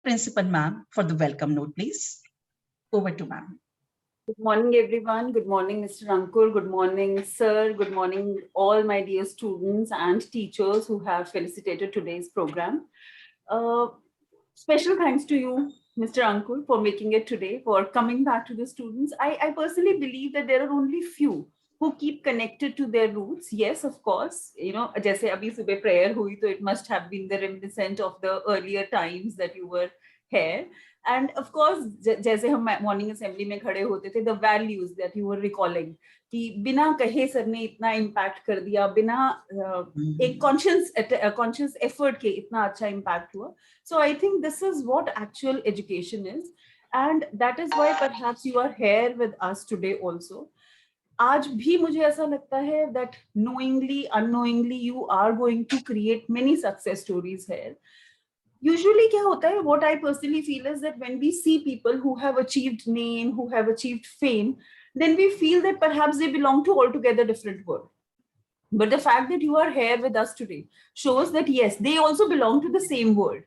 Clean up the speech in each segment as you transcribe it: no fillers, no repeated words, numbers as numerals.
Principal Ma'am for the welcome note, please. Over to Ma'am. Good morning, everyone. Good morning, Mr. Ankur. Good morning, sir. Good morning, all my dear students and teachers who have felicitated today's program. Special thanks to you, Mr. Ankur, for making it today, for coming back to the students. I personally believe that there are only few who keep connected to their roots. Yes, of course, जैसे अभी सुबह prayer हुई, तो it must have been the reminiscent of the earlier times that you were here. And of course, जैसे हम morning assembly में खड़े होते थे, the values that you were recalling, कि बिना कहे सर ने इतना impact कर दिया, बिना एक conscious effort के इतना अच्छा impact हुआ. So I think this is what actual education is. And that is why perhaps you are here with us today also. आज भी मुझे ऐसा लगता है that knowingly, unknowingly, you are going to create many success stories here. Usually क्या होता है, what I personally feel is that when we see people who have achieved name, who have achieved fame, then we feel that perhaps they belong to altogether different world. But the fact that you are here with us today shows that yes, they also belong to the same world.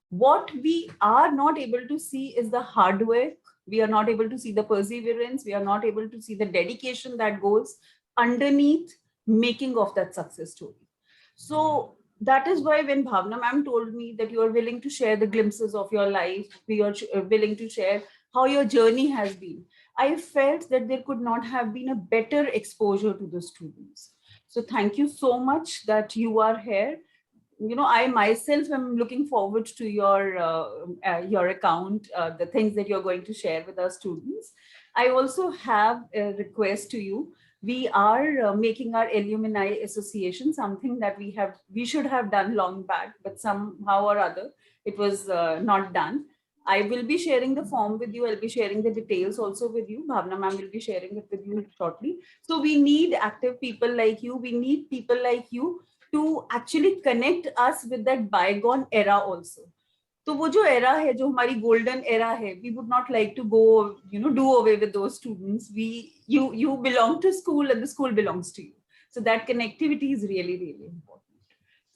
What we are not able to see is the hard work. We are not able to see the perseverance. We are not able to see the dedication that goes underneath making of that success story. So that is why when Bhavna ma'am told me that you are willing to share the glimpses of your life, we are willing to share how your journey has been, I felt that there could not have been a better exposure to the students. So thank you so much that you are here. I myself am looking forward to your account, the things that you're going to share with our students. I also have a request to you. We are making our alumni association, something that we should have done long back, but somehow or other it was not done. I will be sharing the form with you. I'll be sharing the details also with you. Bhavna ma'am will be sharing it with you shortly. So we need active people like you. We need people like you to actually connect us with that bygone era also. तो वो जो era है, जो हमारी golden era है, we would not like to go, do away with those students. You belong to school and the school belongs to you. So that connectivity is really, really important.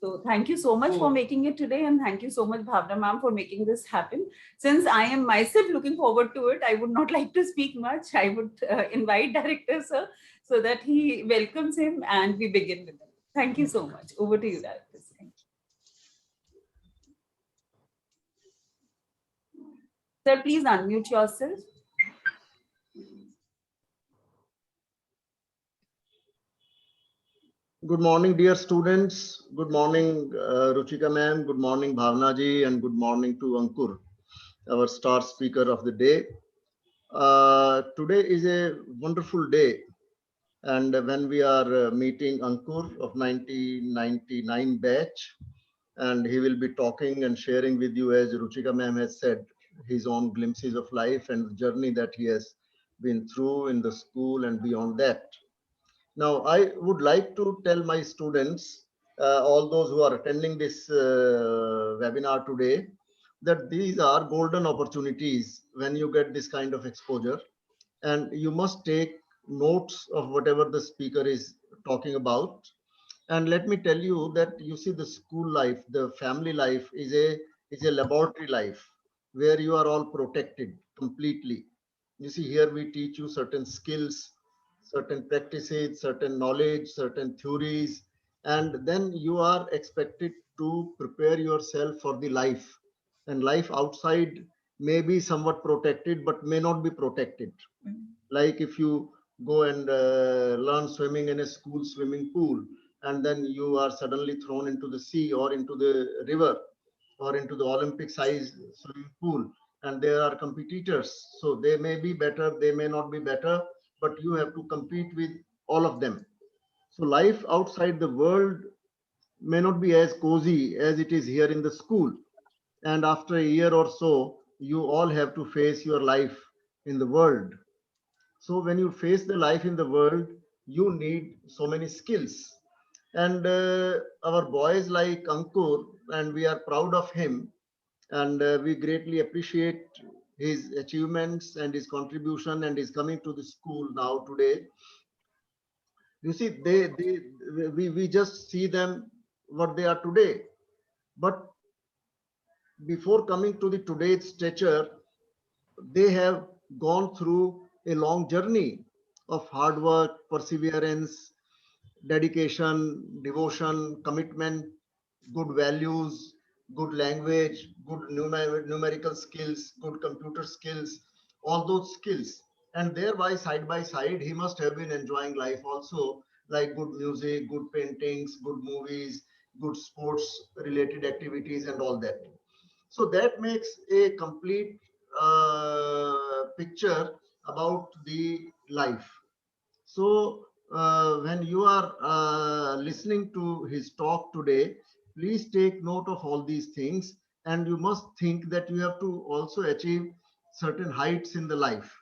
So thank you so much for making it today, and thank you so much, Bhavna ma'am, for making this happen. Since I am myself looking forward to it, I would not like to speak much. I would invite Director Sir so that he welcomes him and we begin with him. Thank you so much. Over to you, Director. Thank you. Sir, please unmute yourself. Good morning, dear students. Good morning, Ruchika ma'am. Good morning, Bhavna ji, and good morning to Ankur, our star speaker of the day. Today is a wonderful day, and when we are meeting Ankur of 1999 batch, and he will be talking and sharing with you, as Ruchika ma'am has said, his own glimpses of life and the journey that he has been through in the school and beyond that. Now, I would like to tell my students, all those who are attending this webinar today, that these are golden opportunities when you get this kind of exposure, and you must take notes of whatever the speaker is talking about. And let me tell you that you see the school life, the family life is a laboratory life where you are all protected completely. You see, here we teach you certain skills, certain practices, certain knowledge, certain theories, and then you are expected to prepare yourself for the life. And life outside may be somewhat protected, but may not be protected. Like if you go and learn swimming in a school swimming pool, and then you are suddenly thrown into the sea or into the river or into the Olympic sized swimming pool, and there are competitors. So they may be better, they may not be better, but you have to compete with all of them. So life outside the world may not be as cozy as it is here in the school. And after a year or so, you all have to face your life in the world. So when you face the life in the world, you need so many skills. And our boys like Ankur, and we are proud of him, and we greatly appreciate his achievements and his contribution and his coming to the school now today. You see, we just see them what they are today, but before coming to the today's stature, they have gone through a long journey of hard work, perseverance, dedication, devotion, commitment, good values, good language, good numerical skills, good computer skills, all those skills. And thereby, side by side, he must have been enjoying life also, like good music, good paintings, good movies, good sports related activities, and all that. So that makes a complete picture about the life. So when you are listening to his talk today, please take note of all these things, and you must think that you have to also achieve certain heights in the life.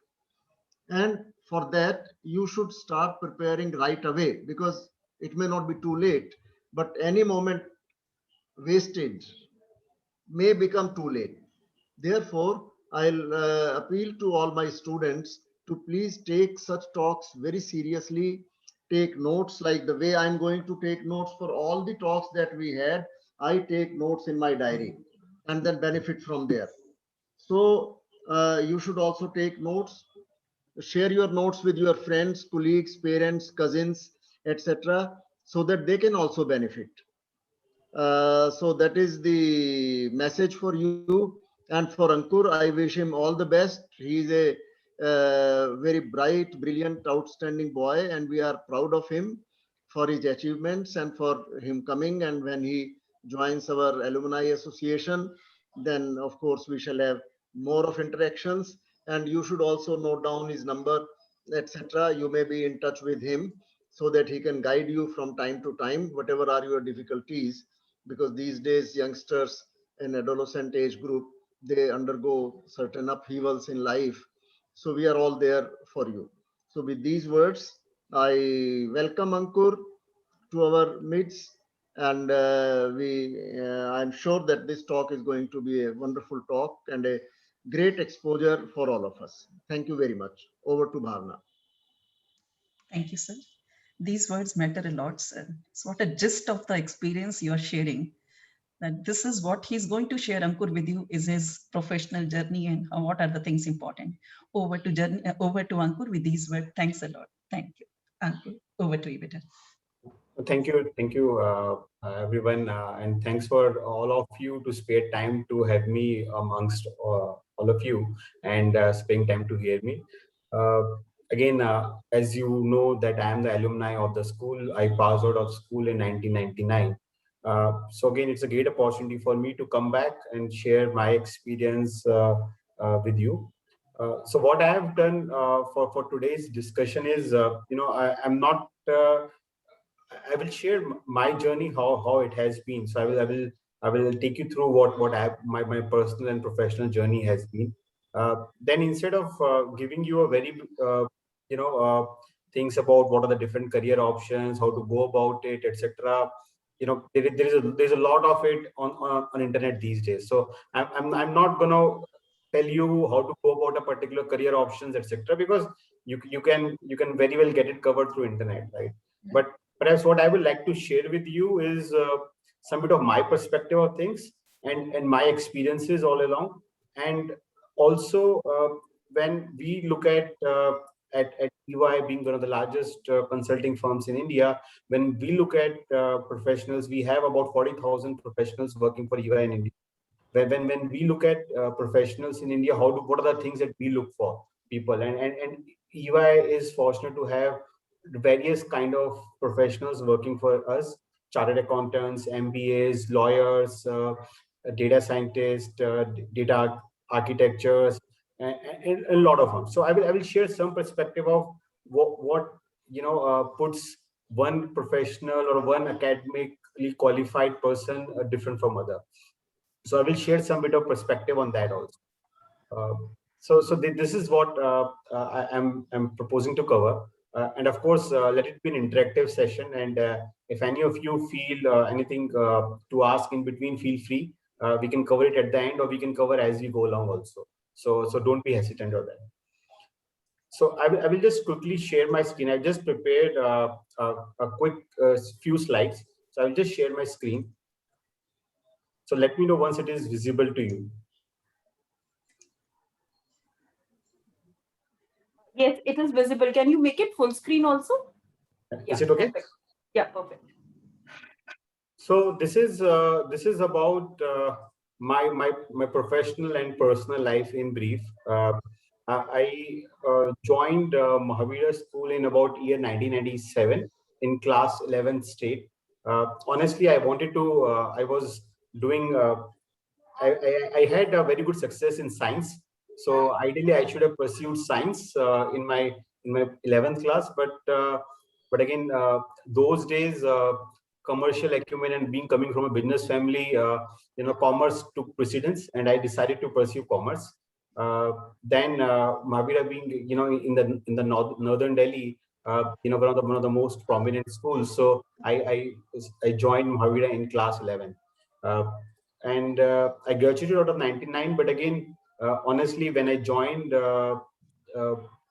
And for that, you should start preparing right away, because it may not be too late, but any moment wasted may become too late. Therefore, I'll appeal to all my students to please take such talks very seriously. Take notes, like the way I'm going to take notes for all the talks that we had. I take notes in my diary and then benefit from there. So you should also take notes. Share your notes with your friends, colleagues, parents, cousins, etc., so that they can also benefit. So that is the message for you. And for Ankur, I wish him all the best. He is a very bright, brilliant, outstanding boy, and we are proud of him for his achievements and for him coming. And when he joins our alumni association, then of course we shall have more of interactions. And you should also note down his number, etc. You may be in touch with him so that he can guide you from time to time, whatever are your difficulties, because these days youngsters in adolescent age group, they undergo certain upheavals in life. So we are all there for you. So with these words, I welcome Ankur to our midst, and I'm sure that this talk is going to be a wonderful talk and a great exposure for all of us. Thank you very much. Over to Bhavna. Thank you, sir. These words matter a lot, sir. So what a gist of the experience you are sharing. That this is what he's going to share, Ankur, with you is his professional journey and what are the things important. Over to Ankur with these words. Thanks a lot. Thank you, Ankur. Over to you, Beta. Thank you, everyone, and thanks for all of you to spare time to have me amongst all of you and spending time to hear me. Again, as you know, that I am the alumni of the school. I passed out of school in 1999. So again, it's a great opportunity for me to come back and share my experience with you. So what I have done for today's discussion is, I'm not. I will share my journey, how it has been. So I will take you through what my personal and professional journey has been. Then instead of giving you a very you know things about what are the different career options, how to go about it, etc. There's a lot of it on internet these days. So I'm not gonna tell you how to go about a particular career options, etc. Because you can very well get it covered through internet, right? But perhaps what I would like to share with you is some bit of my perspective of things and my experiences all along. And also, when we look at EY being one of the largest consulting firms in India, when we look at professionals, we have about 40,000 professionals working for EY in India. When we look at professionals in India, what are the things that we look for people? And EY is fortunate to have various kind of professionals working for us: chartered accountants, MBAs, lawyers, data scientists, data architectures, and a lot of them. So I will share some perspective of what puts one professional or one academically qualified person different from other. So I will share some bit of perspective on that also. This is what I am proposing to cover. And of course, let it be an interactive session. And if any of you feel anything to ask in between, feel free. We can cover it at the end, or we can cover as we go along also. So don't be hesitant on that. So I will just quickly share my screen. I just prepared a quick few slides. So I will just share my screen. So let me know once it is visible to you. Yes, it is visible. Can you make it full screen also? Is it okay? Perfect. Yeah, perfect. So this is about my professional and personal life in brief. I joined Mahavira School in about year 1997 in class 11th state. Honestly, I wanted to. I was doing. I had a very good success in science. So ideally, I should have pursued science in my 11th class. But again, those days, commercial acumen and being coming from a business family, commerce took precedence, and I decided to pursue commerce. Then Mahavira being in the northern Delhi, one of the most prominent schools. So I joined Mahavira in class 11. And I graduated out of 99. But again, honestly, when I joined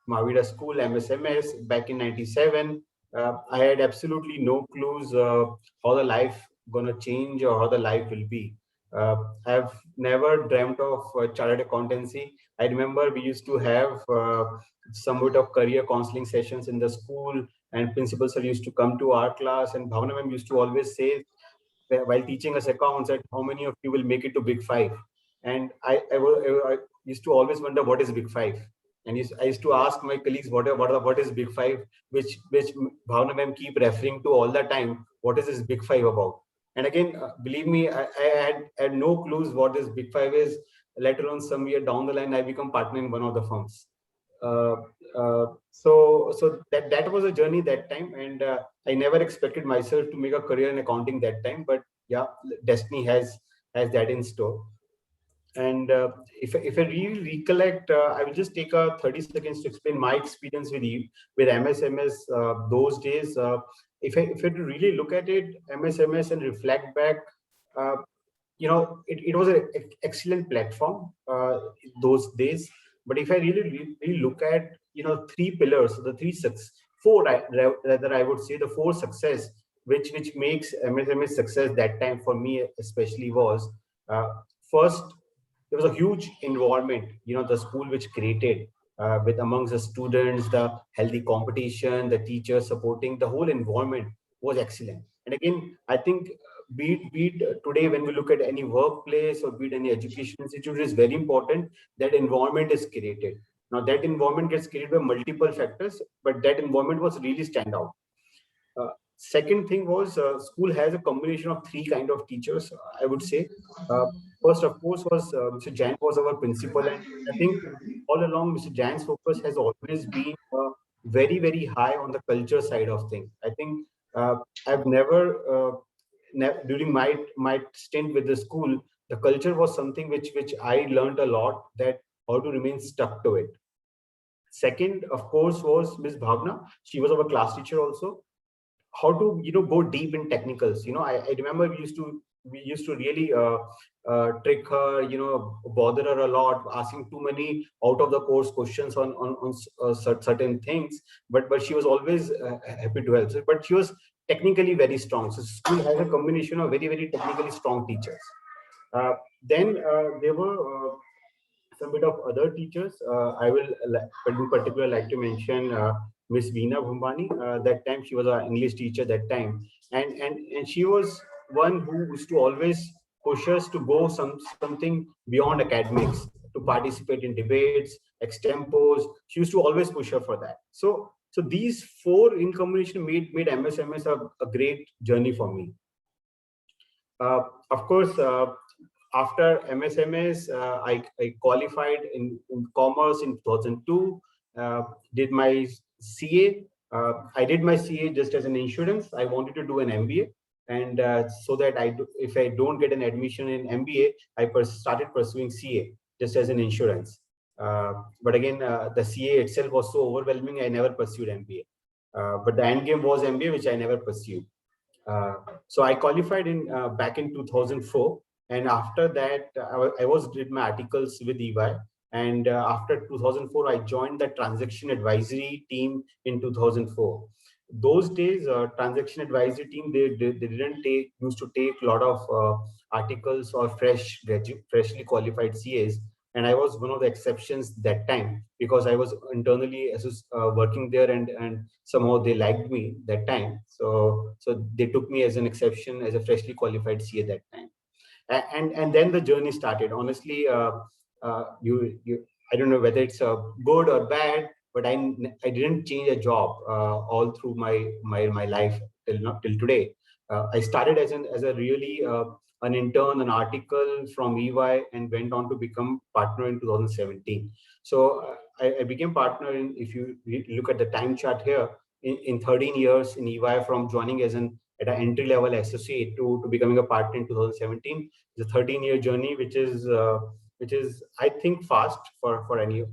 Mahavira School MSMS back in 97, I had absolutely no clues how the life gonna change or how the life will be. I've never dreamt of chartered accountancy. I remember we used to have somewhat of career counseling sessions in the school, and principal sir used to come to our class, and Bhavna ma'am used to always say, while teaching us accounts, that how many of you will make it to Big Five? And I used to always wonder what is Big Five. And I used to ask my colleagues what is Big Five, which Bhavna ma'am keep referring to all the time. What is this Big Five about? And again, believe me, I had no clues what this Big Five is. Let alone some year down the line, I become partner in one of the firms. So that was a journey that time, and I never expected myself to make a career in accounting that time. But yeah, destiny has that in store. And if I really recollect, I will just take 30 seconds to explain my experience with MSMS those days. If I really look at it, MSMS, and reflect back, it was an excellent platform those days. But if I really look at three pillars, rather I would say the four success which makes MSMS success that time for me especially was, first, there was a huge environment, the school which created with amongst the students, the healthy competition, the teachers supporting, the whole environment was excellent. And again, I think be it today when we look at any workplace or be it any education institute, is very important that environment is created. Now that environment gets created by multiple factors, but that environment was really stand out. Second thing was, school has a combination of three kind of teachers, I would say. First, of course, was Mr. Jain was our principal, and I think all along Mr. Jain's focus has always been very, very high on the culture side of things. I think I've never, during my stint with the school, the culture was something which I learned a lot, that how to remain stuck to it. Second, of course, was Miss Bhavna. She was our class teacher also. How to go deep in technicals. I remember we used to really trick her, bother her a lot, asking too many out of the course questions on certain things, but she was always happy to help. But she was technically very strong. So school has a combination of very, very technically strong teachers. Then there were some bit of other teachers. I will in particular like to mention Miss Veena Bhumbani. That time she was our English teacher that time, and she was one who used to always push us to go something beyond academics, to participate in debates, extempos. She used to always push her for that. So these four in combination made MSMS a great journey for me. Of course, after MSMS, I qualified in commerce in 2002, did my CA. I did my CA just as an insurance. I wanted to do an MBA. And so that if I don't get an admission in MBA, I started pursuing CA just as an insurance. But again, the CA itself was so overwhelming, I never pursued MBA. But the end game was MBA, which I never pursued. So I qualified back in 2004. And after that, I did my articles with EY. And after 2004, I joined the transaction advisory team in 2004. those days, transaction advisory team, they didn't used to take a lot of articles or freshly qualified CAs, and I was one of the exceptions that time because I was internally working there, and somehow they liked me that time. So they took me as an exception, as a freshly qualified CA that time, and then the journey started. Honestly, you I don't know whether it's good or bad, but I didn't change a job all through my life till today. I started as a really an intern, an article from EY, and went on to become partner in 2017. So I became partner in, if you look at the time chart here, in 13 years in EY, from joining as an at an entry level associate to becoming a partner in 2017. It's a 13-year journey, which is I think fast for any.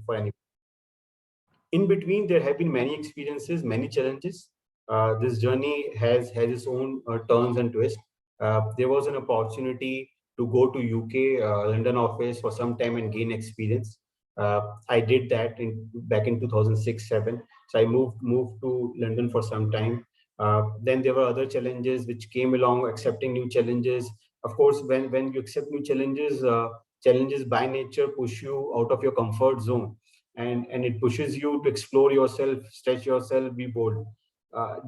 In between, there have been many experiences, many challenges. This journey has its own turns and twists. There was an opportunity to go to UK London office for some time and gain experience. I did that back in 2006-7. So I moved to London for some time. Then there were other challenges which came along, accepting new challenges. Of course, when you accept new challenges, challenges by nature push you out of your comfort zone, and it pushes you to explore yourself, stretch yourself, be bold.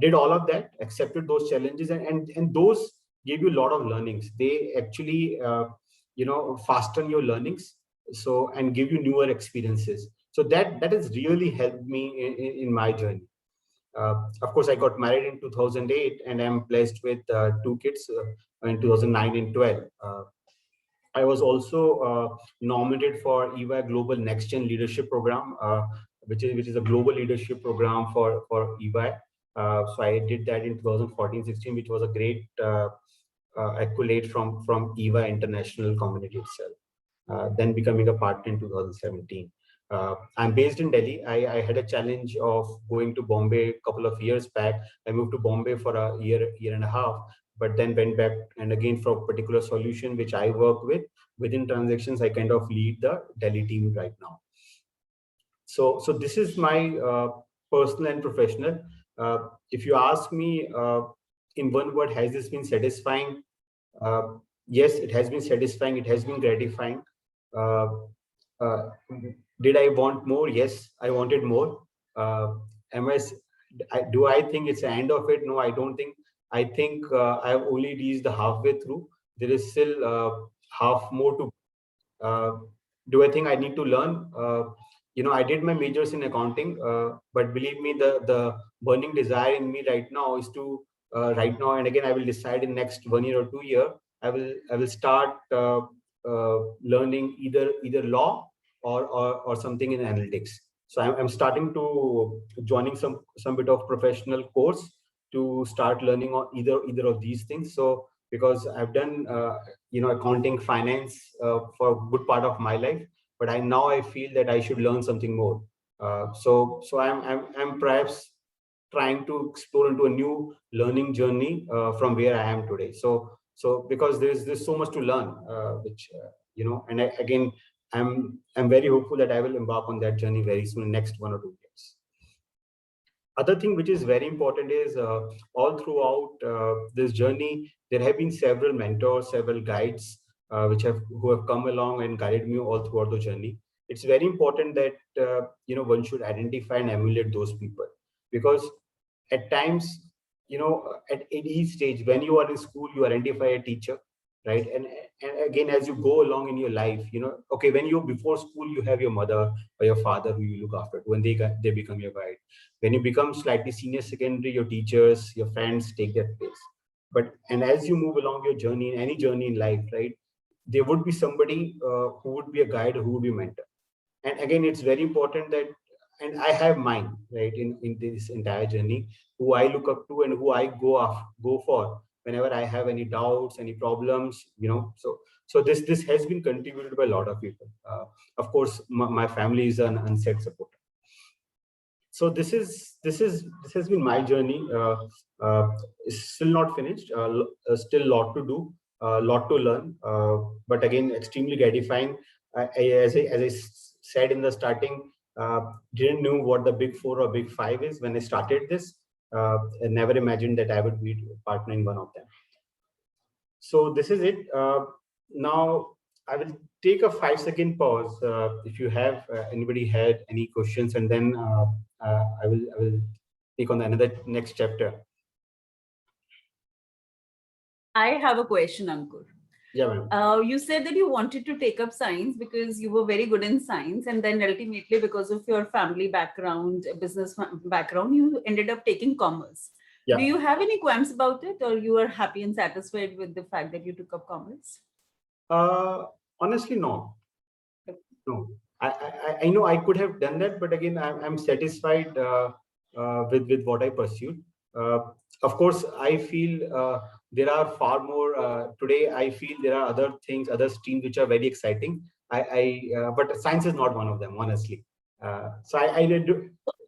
Did all of that, accepted those challenges, and those gave you a lot of learnings. They actually fasten your learnings, so, and give you newer experiences. So that has really helped me in my journey. Of course, I got married in 2008, and I'm blessed with 2 kids in 2009 and 12. I was also nominated for EY Global Next Gen Leadership Program, which is a global leadership program for EY. So I did that in 2014-16, which was a great accolade from EY International community itself. Then becoming a partner in 2017. I'm based in Delhi. I had a challenge of going to Bombay a couple of years back. I moved to Bombay for a year and a half, but then went back, and again for a particular solution which I work with within transactions, I kind of lead the Delhi team right now. So this is my personal and professional. If you ask me in one word, has this been satisfying? Yes, it has been satisfying. It has been gratifying. Did I want more? Yes, I wanted more. Do I think it's the end of it? No, I don't think. I think I've only reached the halfway through. There is still half more to. Do I think I need to learn? I did my majors in accounting, but believe me, the burning desire in me right now is to right now, and again, I will decide in next 1 year or 2 year. I will start learning either law or something in analytics. So I'm starting to joining some bit of professional course to start learning on either of these things. So because I've done accounting, finance for a good part of my life, but I feel that I should learn something more. So I'm perhaps trying to explore into a new learning journey from where I am today. So because there's so much to learn, which and again, I'm very hopeful that I will embark on that journey very soon, in next 1 or 2 years. Other thing which is very important is all throughout this journey, there have been several mentors, several guides who have come along and guided me all throughout the journey. It's very important that one should identify and emulate those people, because at times, at each stage, when you are in school, you identify a teacher, right? And again, as you go along in your life, okay, when you're before school, you have your mother or your father who you look after when they become your guide. When you become slightly senior secondary, your teachers, your friends take that place. And as you move along your journey, any journey in life, right, there would be somebody who would be a guide, who would be a mentor. And again, it's very important that, and I have mine, right, in this entire journey, who I look up to and who I go for whenever I have any doubts, any problems, So this has been contributed by a lot of people. Of course, my family is an unsaid supporter. So this has been my journey. It's still not finished. Still a lot to do, a lot to learn. But again, extremely gratifying. As I said in the starting, didn't know what the big 4 or big 5 is when I started this. I never imagined that I would be partnering one of them. So this is it. Now I will take a 5-second pause. If you have anybody had any questions, and then I will take on another next chapter. I have a question, Ankur. Yeah, ma'am. You said that you wanted to take up science because you were very good in science, and then ultimately, because of your family background, business background, you ended up taking commerce. Yeah. Do you have any qualms about it, or you are happy and satisfied with the fact that you took up commerce? Honestly, no. No. I know I could have done that, but again, I'm satisfied with what I pursued. Of course, I feel there are far more today. I feel there are other things, other streams which are very exciting. But science is not one of them, honestly. So I did.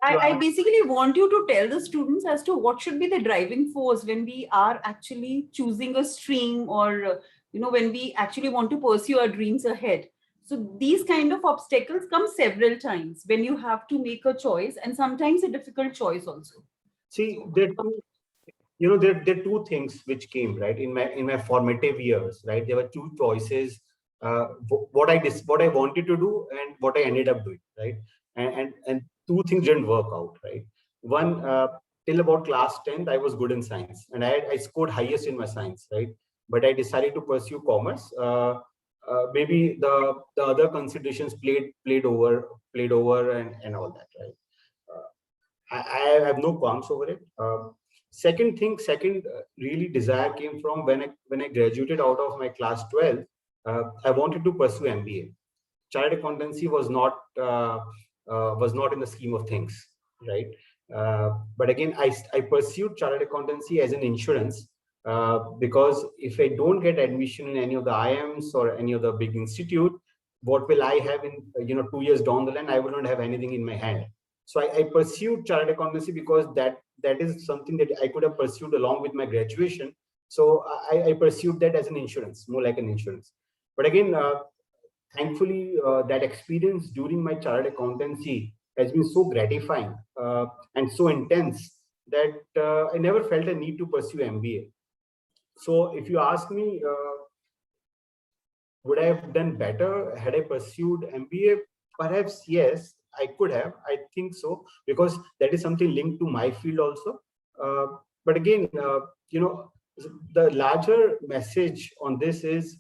I basically want you to tell the students as to what should be the driving force when we are actually choosing a stream, or when we actually want to pursue our dreams ahead. So these kind of obstacles come several times when you have to make a choice, and sometimes a difficult choice also. See, there are two things which came right in my formative years. Right, there were two choices: what I wanted to do and what I ended up doing. Right, and two things didn't work out. Right, one, till about class 10th, I was good in science, and I scored highest in my science. Right, but I decided to pursue commerce. Maybe the other considerations played over and all that. Right, I have no qualms over it. Second really desire came from when I graduated out of my class 12. I wanted to pursue MBA. Chartered accountancy was not in the scheme of things, right? But again, I pursued chartered accountancy as an insurance because if I don't get admission in any of the IIMs or any of the big institute, what will I have in 2 years down the line? I will not have anything in my hand. So I pursued chartered accountancy because that is something that I could have pursued along with my graduation. So I pursued that as an insurance, more like an insurance. But again, thankfully, that experience during my chartered accountancy has been so gratifying and so intense that I never felt a need to pursue MBA. So if you ask me, would I have done better had I pursued MBA? Perhaps yes, I could have. I think so, because that is something linked to my field also. But again, the larger message on this is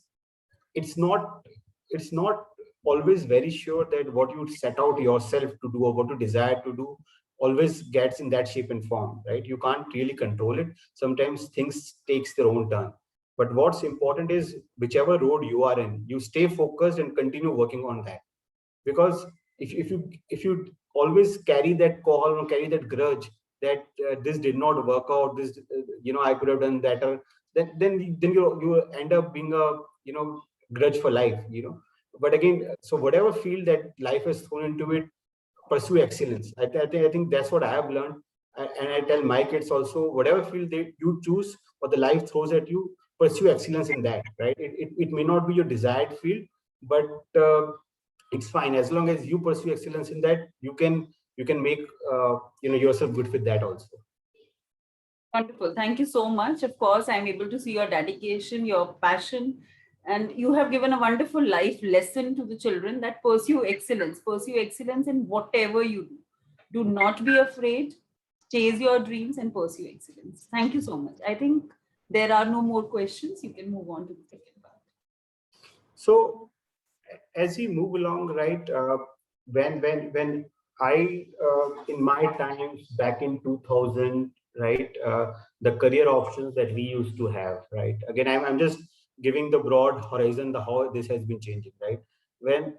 it's not always very sure that what you set out yourself to do or what you desire to do always gets in that shape and form, right? You can't really control it. Sometimes things takes their own turn. But what's important is whichever road you are in, you stay focused and continue working on that. Because if you always carry that call or carry that grudge that this did not work out, this I could have done better, then you end up being a grudge for life. But again, so whatever field that life has thrown into it, pursue excellence. I think that's what I have learned, and I tell my kids also, whatever field you choose or the life throws at you, pursue excellence in that. Right? It may not be your desired field, but it's fine as long as you pursue excellence in that. You can make yourself good with that also. Wonderful. Thank you so much. Of course, I'm able to see your dedication, your passion, and you have given a wonderful life lesson to the children that pursue excellence in whatever you do. Do not be afraid, chase your dreams and pursue excellence. Thank you so much. I think there are no more questions. You can move on to the second part. So as we move along, right, when I, in my times back in 2000, right, the career options that we used to have, right, again, I'm just giving the broad horizon, how this has been changing, right? When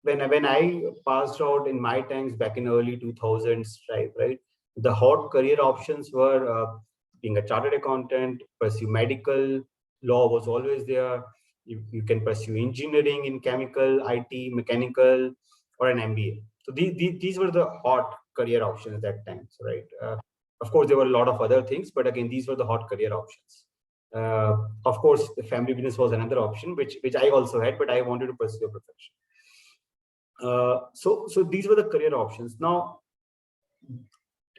I passed out in my times back in early 2000s, right, the hot career options were being a chartered accountant, pursue medical, law was always there. You can pursue engineering in chemical, IT, mechanical, or an MBA. So these were the hot career options at that time, so, right? Of course, there were a lot of other things, but again, these were the hot career options. Of course, the family business was another option, which I also had, but I wanted to pursue a profession. So these were the career options. Now,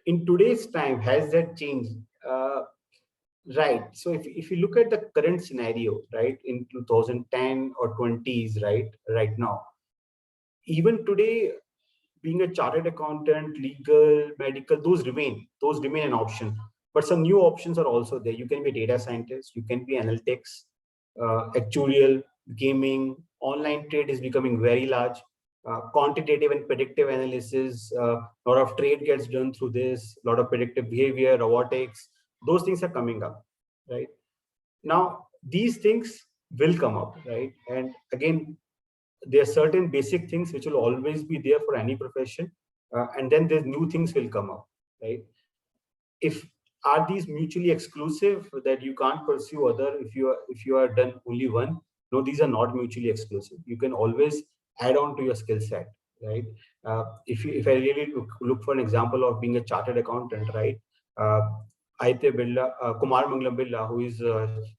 in today's time, has that changed? Right. So if you look at the current scenario, right, in 2010 or 20s, right now, even today, being a chartered accountant, legal, medical, those remain an option. But some new options are also there. You can be a data scientist, you can be analytics, actuarial, gaming, online trade is becoming very large. Quantitative and predictive analysis, a lot of trade gets done through this, a lot of predictive behavior, robotics, those things are coming up, right? Now, these things will come up, right? And again, there are certain basic things which will always be there for any profession, and then there's new things will come up, right? If are these mutually exclusive that you can't pursue other if you are done only one? No, these are not mutually exclusive. You can always add on to your skill set, right? If I really look for an example of being a chartered accountant, right? uh, Aditya Birla, Kumar Mangalam Birla, who is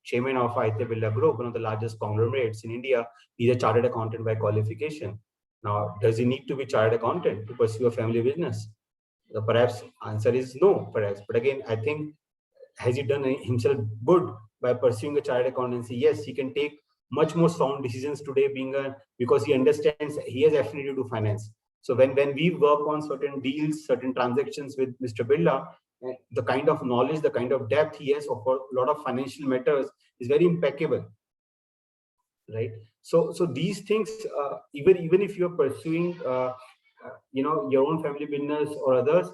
chairman of Aditya Birla Group, one of the largest conglomerates in India, he's a chartered accountant by qualification. Now, does he need to be chartered accountant to pursue a family business? The perhaps answer is no, perhaps. But again, I think, has he done himself good by pursuing a chartered accountancy? Yes, he can take much more sound decisions today, because he understands, he has affinity to finance. So when we work on certain deals, certain transactions with Mr. Birla, the kind of knowledge, the kind of depth he has of a lot of financial matters is very impeccable, right? So these things, even if you're pursuing your own family business or others,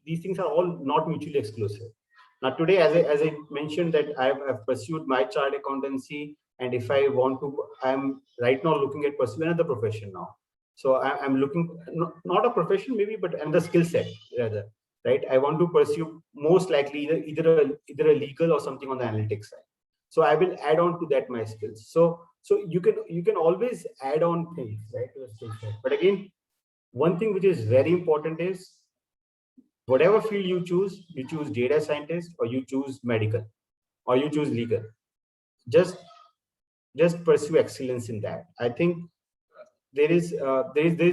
these things are all not mutually exclusive. Now today, as I mentioned, that I've pursued my chartered accountancy, and if I want to, I'm right now looking at pursuing another profession now. So I'm looking, not a profession maybe, but another skill set rather, right? I want to pursue most likely either a legal or something on the analytics side. So I will add on to that my skills. So you can always add on things, right, to a skill set. But again, one thing which is very important is, whatever field you choose data scientist, or you choose medical, or you choose legal, just pursue excellence in that. I think there is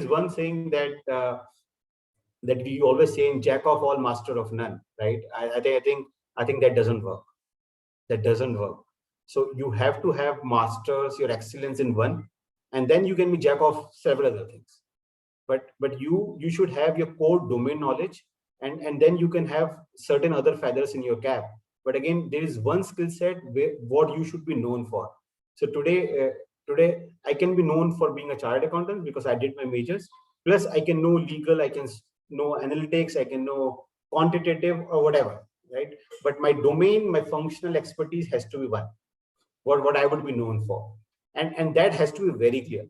one saying that we always say in jack of all, master of none, right? I think that doesn't work. So you have to have masters, your excellence in one, and then you can be jack of several other things. But you should have your core domain knowledge, and then you can have certain other feathers in your cap. But again, there is one skill set where what you should be known for. So today I can be known for being a chartered accountant because I did my majors. Plus, I can know legal, I can know analytics, I can know quantitative or whatever, right? But my domain, my functional expertise has to be one. What I would be known for, and that has to be very clear,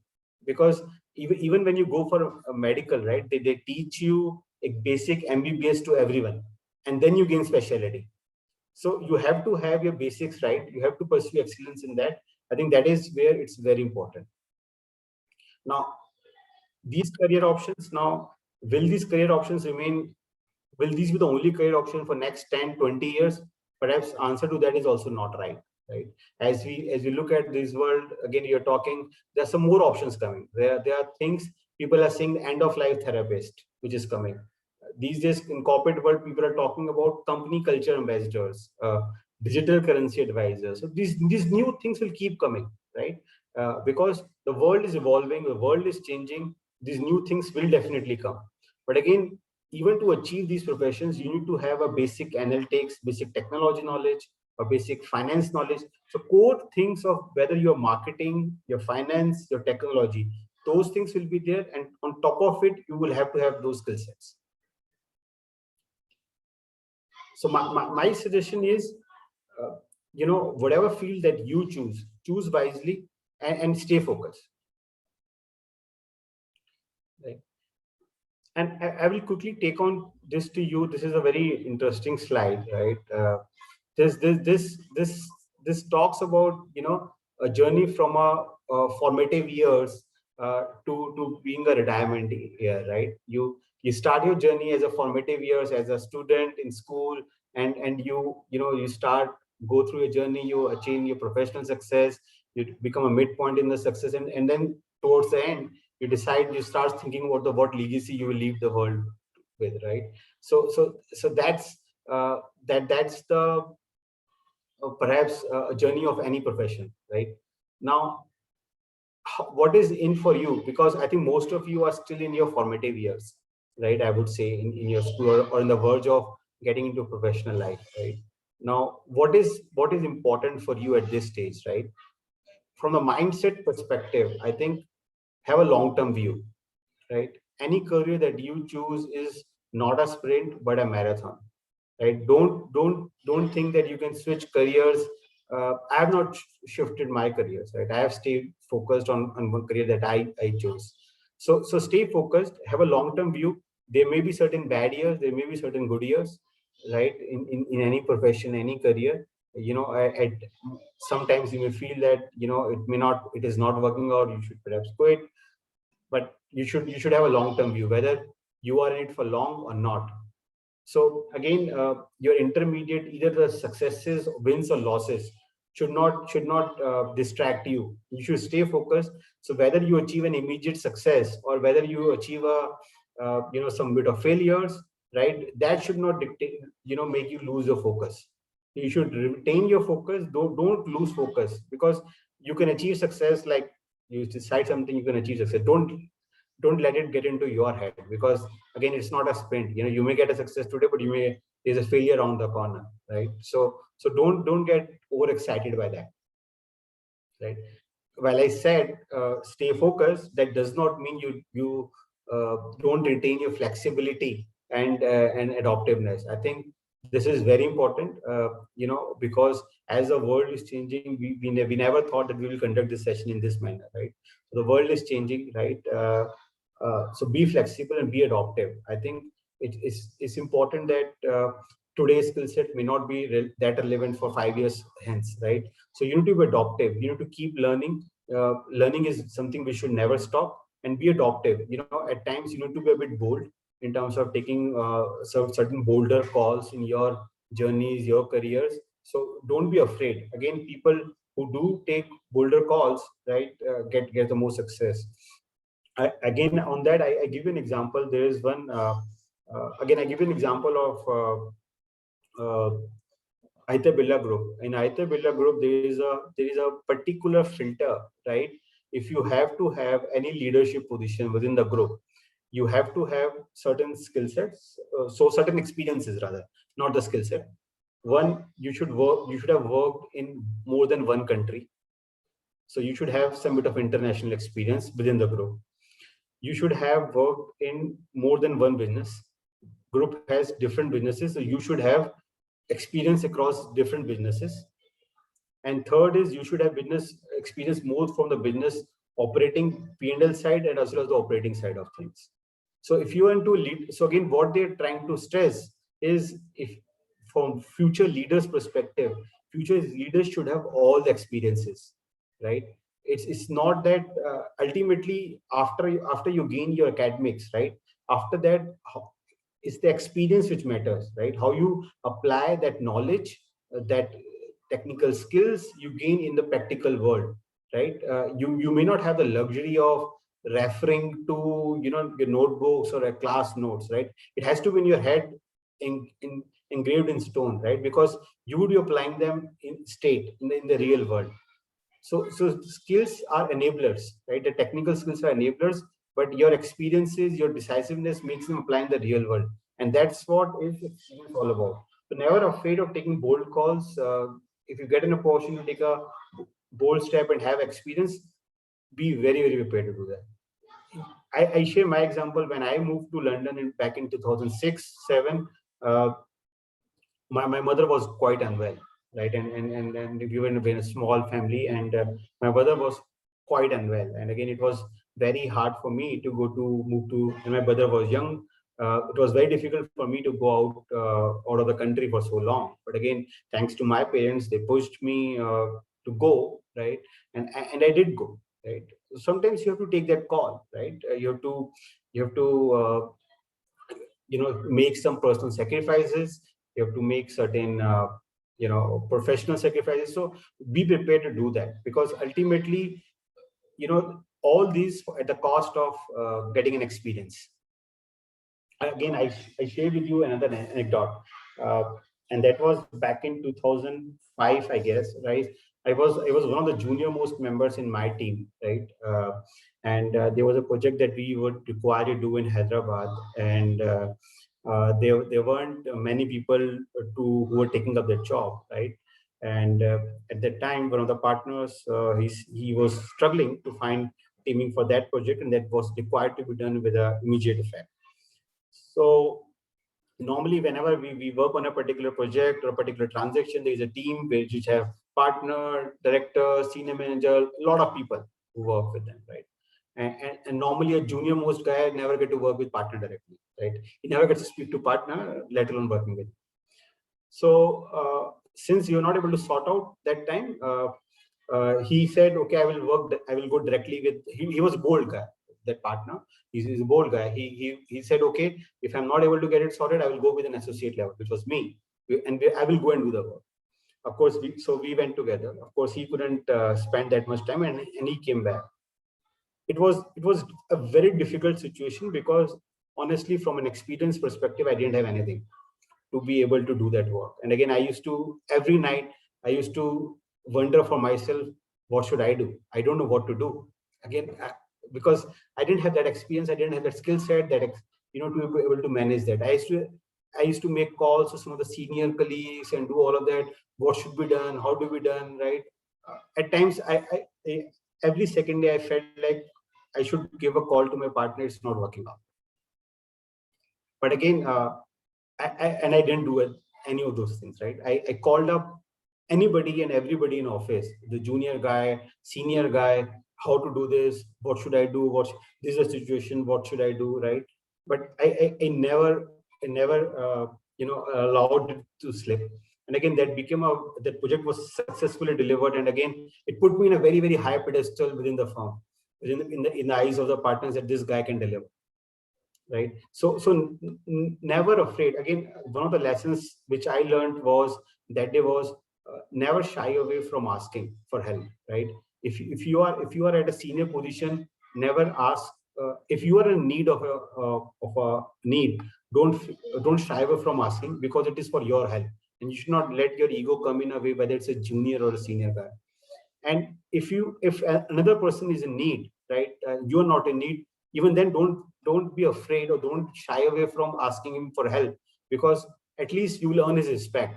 because even when you go for a medical, right, they teach you a basic MBBS to everyone, and then you gain specialty. So you have to have your basics right. You have to pursue excellence in that. I think that is where it's very important. Now, these career options, will these career options remain? Will these be the only career option for next 10, 20 years? Perhaps answer to that is also not right. As we look at this world, again, you're talking, there's some more options coming. There are things, people are saying end of life therapist, which is coming. These days in corporate world, people are talking about company culture ambassadors, digital currency advisors. So these new things will keep coming, right? Because the world is evolving, the world is changing. These new things will definitely come. But again, even to achieve these professions, you need to have a basic analytics, basic technology knowledge, or basic finance knowledge. So core things of whether you're marketing, your finance, your technology, those things will be there. And on top of it, you will have to have those skill sets. So my suggestion is, whatever field that you choose wisely and stay focused. Right. And I will quickly take on this to you. This is a very interesting slide, right? This talks about a journey from a formative years to being a retirement year, right? You start your journey as a formative years as a student in school, and you start go through your journey, you achieve your professional success, you become a midpoint in the success, and then towards the end you start thinking about what legacy you will leave the world with, right? So that's the perhaps a journey of any profession, right? Now, what is in for you? Because I think most of you are still in your formative years, right? I would say in your school, or in the verge of getting into professional life, right? Now, what is important for you at this stage, right? From a mindset perspective, I think have a long-term view, right? Any career that you choose is not a sprint but a marathon, right? Don't think that you can switch careers. I have not shifted my careers, right? I have stayed focused on one career that I chose. So stay focused, have a long-term view. There may be certain bad years, there may be certain good years, right? In any profession, any career, at sometimes you may feel that it is not working out, you should perhaps quit. But you should have a long-term view, whether you are in it for long or not. So again, your intermediate, either the successes, wins or losses, should not distract you. You should stay focused. So whether you achieve an immediate success or whether you achieve some bit of failures, right? That should not dictate, make you lose your focus. You should retain your focus. Don't lose focus, because you can achieve success. Like, you decide something, you can achieve success. Don't let it get into your head, because again, it's not a sprint. You may get a success today, but there's a failure around the corner, right? So don't get overexcited by that, right? While I said stay focused, that does not mean you don't retain your flexibility and adaptiveness. I think this is very important, because as the world is changing, we never thought that we will conduct this session in this manner, right? So the world is changing, right? So be flexible and be adaptive. I think it's important that today's skill set may not be that relevant for 5 years hence, right? So you need to be adaptive. You need to keep learning. Learning is something we should never stop, and be adaptive. At times you need to be a bit bold in terms of taking certain bolder calls in your journeys, your careers. So don't be afraid. Again, people who do take bolder calls, right, get the most success. Again, on that, I give you an example. There is one. Again, I give you an example of Aditya Birla Group. In Aditya Birla Group, there is a particular filter, right? If you have to have any leadership position within the group, you have to have certain skill sets, so certain experiences rather, not the skill set. One, you should have worked in more than one country. So you should have some bit of international experience within the group. You should have worked in more than one business. Group has different businesses, so you should have experience across different businesses. And third is, you should have business experience more from the business operating P&L side and as well as the operating side of things. So if you want to lead, so again, what they're trying to stress is, if from future leaders' perspective, future leaders should have all the experiences, right? It's not that ultimately after you gain your academics, right? After that, it's the experience which matters, right? How you apply that knowledge, that technical skills you gain in the practical world, right? You may not have the luxury of referring to your notebooks or a class notes, right? It has to be in your head, engraved in stone, right? Because you would be applying them in the real world. So skills are enablers, right? The technical skills are enablers, but your experiences, your decisiveness makes them apply in the real world. And that's what is experience all about. So never afraid of taking bold calls. If you get an opportunity to take a bold step and have experience, be very, very prepared to do that. I share my example. When I moved to London back in 2006-7, my mother was quite unwell, right? And we were in a small family, and my mother was quite unwell. And again, it was very hard for me to move to, and my brother was young. It was very difficult for me to go out of the country for so long. But again, thanks to my parents, they pushed me to go, right? And I did go, right? Sometimes you have to take that call, right? You have to make some personal sacrifices. You have to make certain professional sacrifices. So be prepared to do that, because ultimately, all these at the cost of getting an experience. again, I share with you another anecdote, uh, and that was back in 2005, I guess, right? I was one of the junior most members in my team, right? And there was a project that we were required to do in Hyderabad, and there weren't many people who were taking up the job, right? And at that time, one of the partners, he was struggling to find teaming for that project, and that was required to be done with an immediate effect. So normally, whenever we work on a particular project or a particular transaction, there is a team which have partner, director, senior manager, a lot of people who work with them, right? And normally a junior most guy never get to work with partner directly, right? He never gets to speak to partner, let alone working with. So since you're not able to sort out that time, he said, okay, I will go directly with, he was a bold guy, that partner. He's a bold guy. He said, okay, if I'm not able to get it sorted, I will go with an associate level, which was me. I will go and do the work. Of course, we went together. Of course, he couldn't spend that much time, and he came back. It was a very difficult situation because honestly, from an experience perspective, I didn't have anything to be able to do that work. And again, every night, I used to wonder for myself, what should I do? I don't know what to do. Again, because I didn't have that experience, I didn't have that skill set to be able to manage that. I used to make calls to some of the senior colleagues and do all of that. What should be done? How do we done? Right? At times, every second day, I felt like I should give a call to my partner. It's not working out. But again, I didn't do any of those things, right? I called up anybody and everybody in office, the junior guy, senior guy, how to do this, what should I do, this is a situation, what should I do, right? But I never allowed it to slip. And again, that project was successfully delivered, and again, it put me in a very, very high pedestal within the firm, in the eyes of the partners, that this guy can deliver. Right, so never afraid. Again, one of the lessons which I learned was that there was never shy away from asking for help. Right, if you are at a senior position, never ask. If you are in need of a need, don't shy away from asking, because it is for your help, and you should not let your ego come in a way, whether it's a junior or a senior guy. And if another person is in need, right, you are not in need, even then don't be afraid or don't shy away from asking him for help, because at least you will earn his respect,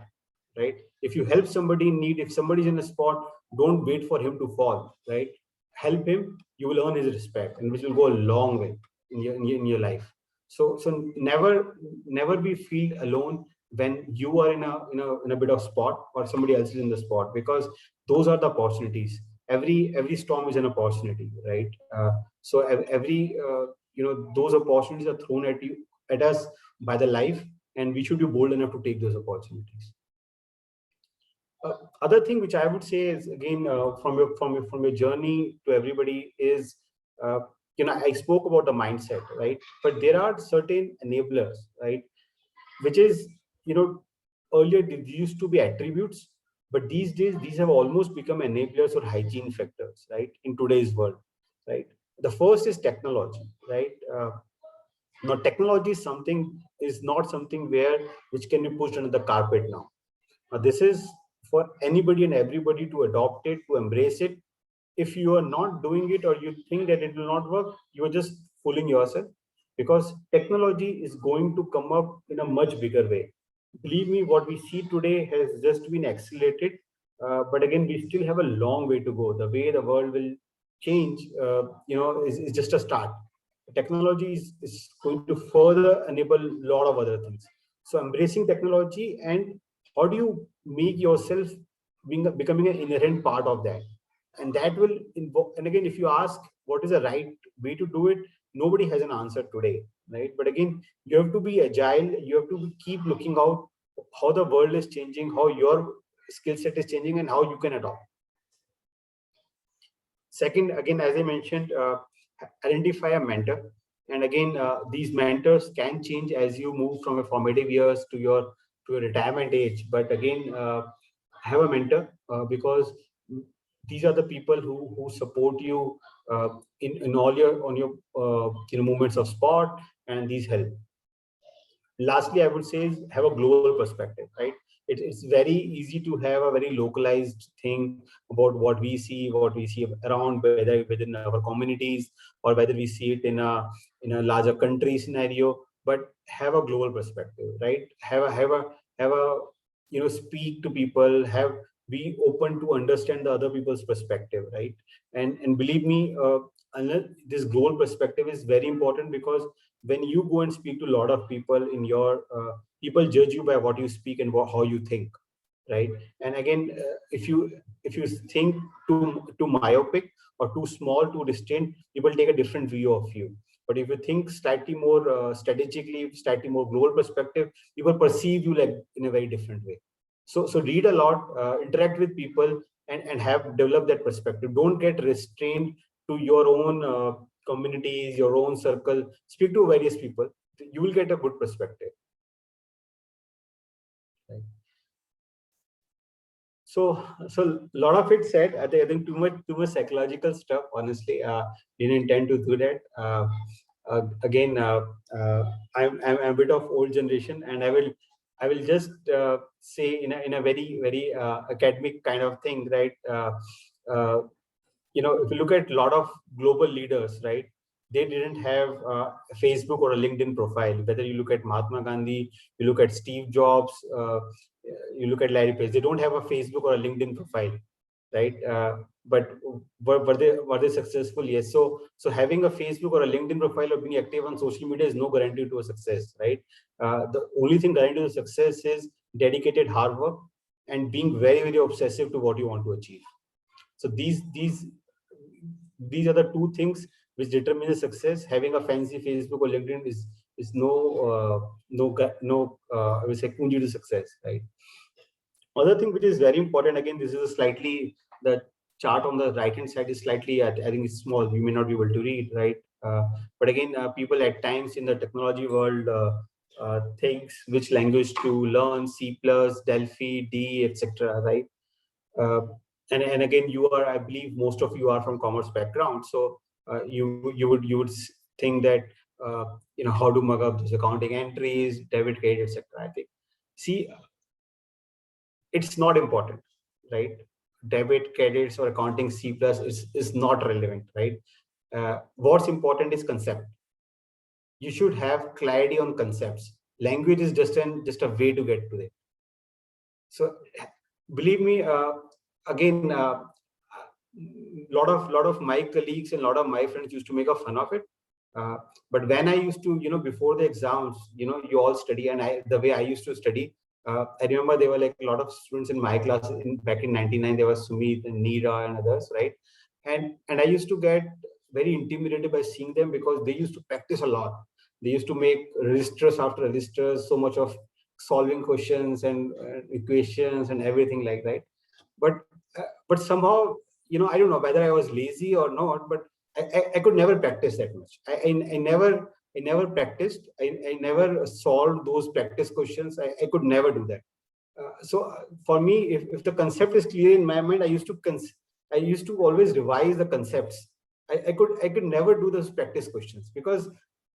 right? If you help somebody in need, if somebody is in a spot, don't wait for him to fall, right? Help him, you will earn his respect, and which will go a long way in your life. So never be feel alone when you are in a bit of spot, or somebody else is in the spot, because those are the opportunities. Every storm is an opportunity, right? So every those opportunities are thrown at us by the life, and we should be bold enough to take those opportunities. Other thing which I would say is, again, from your journey to everybody is, I spoke about the mindset, right? But there are certain enablers, right? Which is, earlier these used to be attributes, but these days these have almost become enablers or hygiene factors, right? In today's world, right? The first is technology, right? Now, technology is not something which can be pushed under the carpet now. This is for anybody and everybody to adopt it, to embrace it. If you are not doing it, or you think that it will not work, you are just fooling yourself, because technology is going to come up in a much bigger way. Believe me, what we see today has just been accelerated, but again, we still have a long way to go. The way the world will change, is just a start. Technology is going to further enable a lot of other things. So embracing technology, and how do you make yourself becoming an inherent part of that? And that will involve, and again, if you ask what is the right way to do it, nobody has an answer today, right? But again, you have to be agile, you have to keep looking out how the world is changing, how your skill set is changing, and how you can adopt. Second, again, as I mentioned, identify a mentor. And again, these mentors can change as you move from your formative years to your retirement age. But again, have a mentor, because these are the people who support you in all your moments of sport, and these help. lastly, I would say is have a global perspective, right? It's very easy to have a very localized thing about what we see around, whether within our communities or whether we see it in a larger country scenario. But have a global perspective, right? Have a speak to people, be open to understand the other people's perspective, right? And believe me, Anil, this global perspective is very important, because when you go and speak to a lot of people in your people judge you by what you speak and how you think, right? And again, if you think too myopic or too small, too distant, people take a different view of you. But if you think slightly more strategically, slightly more global perspective, people perceive you like in a very different way. So read a lot, interact with people, and have developed that perspective. Don't get restrained to your own communities, your own circle. Speak to various people. You will get a good perspective. Right. So a lot of it said. I think too much psychological stuff. Honestly, didn't intend to do that. Again, I'm a bit of old generation, and I will just say in a very academic kind of thing, right? Uh, if you look at a lot of global leaders, right, they didn't have a Facebook or a LinkedIn profile. Whether you look at Mahatma Gandhi, you look at Steve Jobs, you look at Larry Page, they don't have a Facebook or a LinkedIn profile, right? But were they successful? Yes. So having a Facebook or a LinkedIn profile or being active on social media is no guarantee to a success, right? The only thing guaranteed to success is dedicated hard work and being very obsessive to what you want to achieve. So these are the two things which determine the success. Having a fancy Facebook or LinkedIn is I would say kunji to success, right? Other thing which is very important, again, this is a slightly, the chart on the right hand side is slightly, I think it's small, you may not be able to read, right? But again, people at times in the technology world thinks which language to learn, C++, Delphi, D, etc., right? Uh, and again, I believe most of you are from commerce background, so you would think that how to mug up these accounting entries, debit, credit, etc. I think, see, it's not important, right? Debit, credits, or accounting C+ is not relevant, right? What's important is concept. You should have clarity on concepts. Language is just a way to get to it. So believe me, again, lot of my colleagues and a lot of my friends used to make a fun of it. But when I used to, before the exams, you all study, and the way I used to study, I remember there were like a lot of students in my class back in '99. There was Sumit and Neera and others, right? And I used to get very intimidated by seeing them, because they used to practice a lot. They used to make registers after registers, so much of solving questions and equations and everything like that. But somehow, I don't know whether I was lazy or not, but I could never practice that much. I never practiced. I never solved those practice questions. I could never do that. So for me, if the concept is clear in my mind, I used to always revise the concepts. I could never do those practice questions, because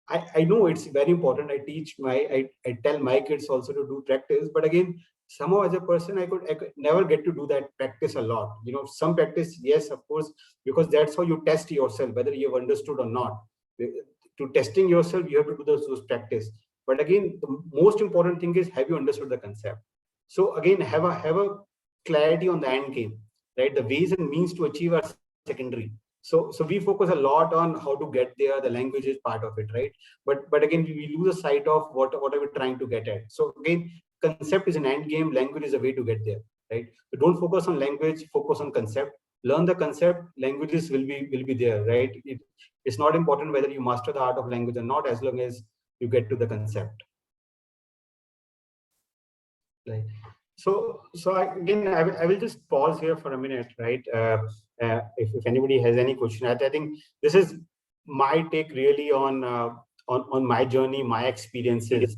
I know it's very important. I tell my kids also to do practice, but again, somehow as a person, I could never get to do that practice a lot. Some practice, yes, of course, because that's how you test yourself, whether you have understood or not. To testing yourself, you have to do those practice. But again, the most important thing is, have you understood the concept? So again, have a clarity on the end game, right? The ways and means to achieve are secondary. So we focus a lot on how to get there. The language is part of it, right? But again, we lose sight of what are we trying to get at. So again, concept is an end game. Language is a way to get there, right? So don't focus on language. Focus on concept. Learn the concept. Languages will be there, right? It's not important whether you master the art of language or not, as long as you get to the concept. Right. So again, I will just pause here for a minute, right? If anybody has any question, I think this is my take really on my journey, my experiences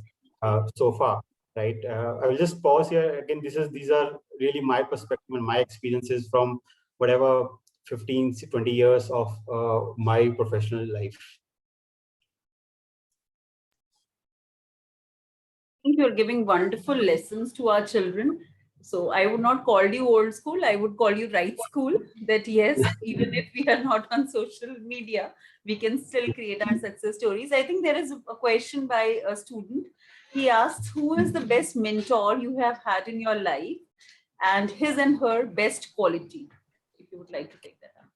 so far, right? I will just pause here again. These are really my perspective and my experiences from whatever 15, 20 years of my professional life. think you're giving wonderful lessons to our children. So I would not call you old school. I would call you right school. That yes, even if we are not on social media, we can still create our success stories. I think there is a question by a student. He asks, who is the best mentor you have had in your life and his and her best quality? If you would like to take that up.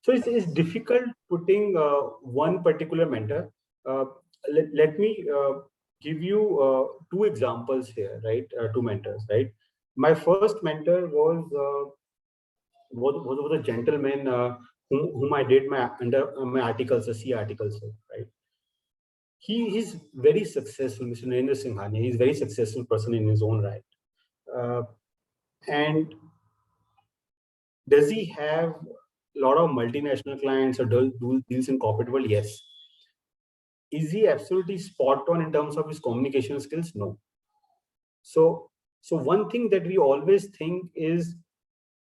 So it's difficult putting one particular mentor. Let me give you two examples here, right? Two mentors, right? My first mentor was a gentleman whom I did my articles, the C articles, right? He is very successful, Mr. Narendra Singhania. He's a very successful person in his own right. And does he have a lot of multinational clients or do deals in corporate world? Yes. Is he absolutely spot on in terms of his communication skills? No. So one thing that we always think is,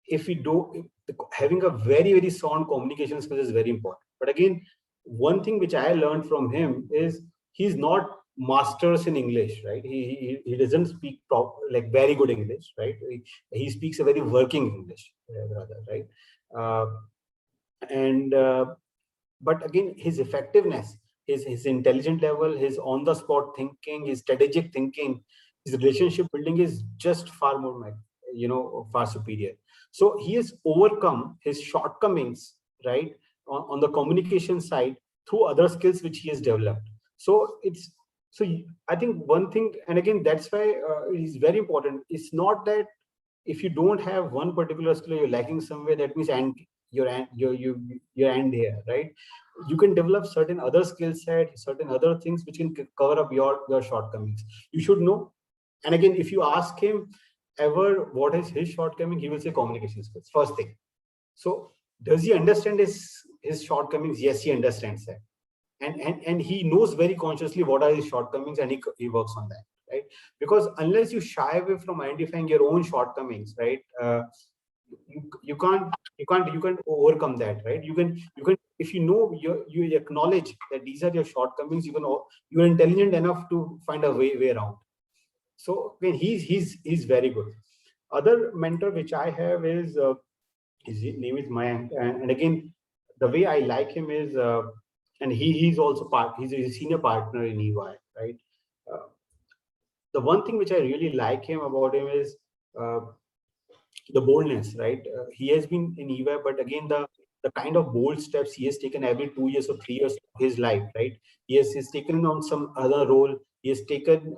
if we do, having a very, very sound communication skills is very important. But again, one thing which I learned from him is he's not masters in English, right? He doesn't speak like very good English, right? He speaks a very working English, rather, right? But again, his effectiveness, his intelligent level, his on the spot thinking, his strategic thinking, his relationship building is just far more, far superior. So he has overcome his shortcomings, right, on the communication side through other skills which he has developed. So I think one thing, and again, that's why it's very important. It's not that if you don't have one particular skill, you're lacking somewhere, that means you're end here, right? You can develop certain other skill set, certain other things which can cover up your shortcomings. You should know. And again, if you ask him ever what is his shortcoming, he will say communication skills, first thing. So does he understand his shortcomings? Yes, he understands that. And he knows very consciously what are his shortcomings, and he works on that, right? Because unless you shy away from identifying your own shortcomings, right, you can't overcome that, right? You can if you know, you acknowledge that these are your shortcomings, you're intelligent enough to find a way around. So again, he's very good. Other mentor which I have is his name is Mayank, and again, the way I like him is, and he's also he's a senior partner in EY, right? The one thing which I really like about him is the boldness, right? He has been in EY, but again, the kind of bold steps he has taken every 2 years or 3 years of his life, right? He's taken on some other role. He has taken,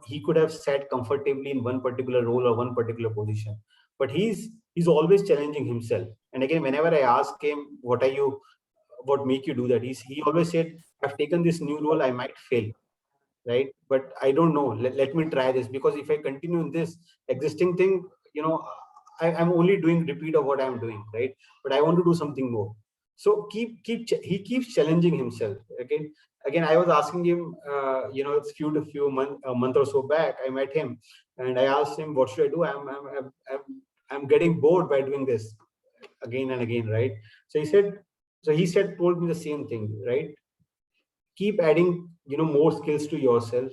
he could have sat comfortably in one particular role or one particular position, but he's always challenging himself. And again, whenever I ask him, what make you do that? He always said, I've taken this new role, I might fail, right? But I don't know. Let me try this, because if I continue in this existing thing, I'm only doing repeat of what I'm doing, right? But I want to do something more. So he keeps challenging himself. Again, I was asking him, a month or so back, I met him and I asked him, what should I do? I'm getting bored by doing this again and again, right? So he told me the same thing, right? Keep adding, more skills to yourself.